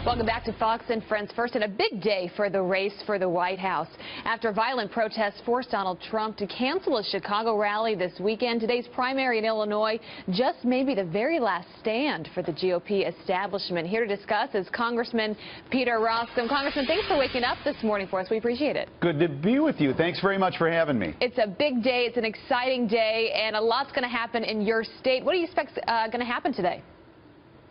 Welcome back to Fox and Friends. First, and a big day for the race for the White House. After violent protests forced Donald Trump to cancel a Chicago rally this weekend, today's primary in Illinois just may be the very last stand for the GOP establishment. Here to discuss is Congressman Peter Roskam. Congressman, thanks for waking up this morning for us. We appreciate it. Good to be with you. Thanks very much for having me. It's a big day. It's an exciting day, and a lot's going to happen in your state. What do you expect going to happen today?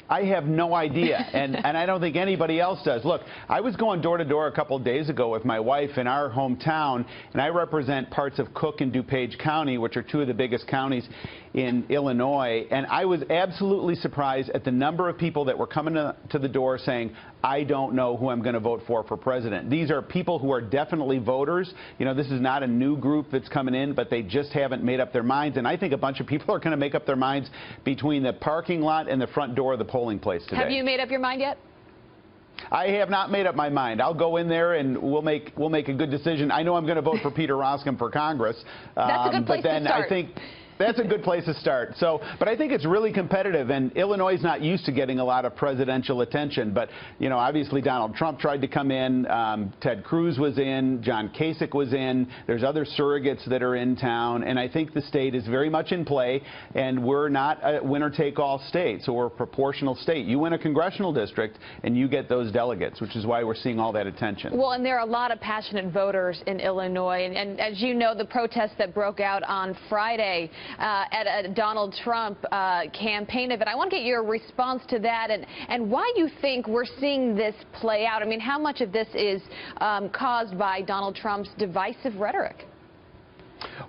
I have no idea, and I don't think anybody else does. Look, I was going door to door a couple of days ago with my wife in our hometown, and I represent parts of Cook and DuPage County, which are two of the biggest counties in Illinois, and I was absolutely surprised at the number of people that were coming to the door saying, I don't know who I'm going to vote for president. These are people who are definitely voters. You know, this is not a new group that's coming in, but they just haven't made up their minds, and I think a bunch of people are going to make up their minds between the parking lot and the front door of the polling place today. Have you made up your mind yet? I have not made up my mind. I'll go in there and we'll make a good decision. I know I'm going to vote for Peter Roskam for Congress. That's a good place to start. I think that's a good place to start. So, but I think it's really competitive, and Illinois is not used to getting a lot of presidential attention. But, you know, obviously Donald Trump tried to come in, Ted Cruz was in, John Kasich was in, there's other surrogates that are in town, and I think the state is very much in play, and we're not a winner-take-all state, so we're a proportional state. You win a congressional district, and you get those delegates, which is why we're seeing all that attention. Well, and there are a lot of passionate voters in Illinois, and as you know, the protests that broke out on Friday at a Donald Trump campaign event. I want to get your response to that and why you think we're seeing this play out. I mean, how much of this is caused by Donald Trump's divisive rhetoric?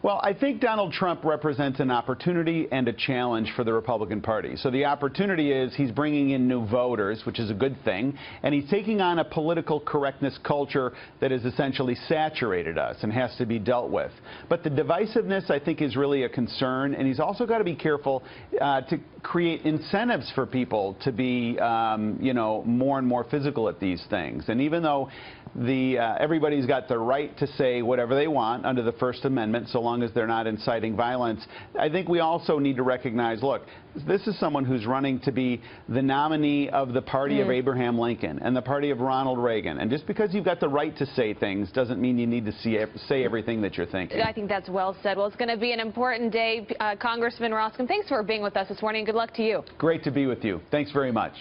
Well, I think Donald Trump represents an opportunity and a challenge for the Republican Party. So the opportunity is he's bringing in new voters, which is a good thing, and he's taking on a political correctness culture that has essentially saturated us and has to be dealt with. But the divisiveness, I think, is really a concern, and he's also got to be careful to create incentives for people to be, you know, more and more physical at these things. And even though everybody's got the right to say whatever they want under the First Amendment, so long as they're not inciting violence, I think we also need to recognize, look, this is someone who's running to be the nominee of the party of Abraham Lincoln and the party of Ronald Reagan. And just because you've got the right to say things doesn't mean you need to say everything that you're thinking. I think that's well said. Well, it's going to be an important day. Congressman Roskam, thanks for being with us this morning. Good luck to you. Great to be with you. Thanks very much.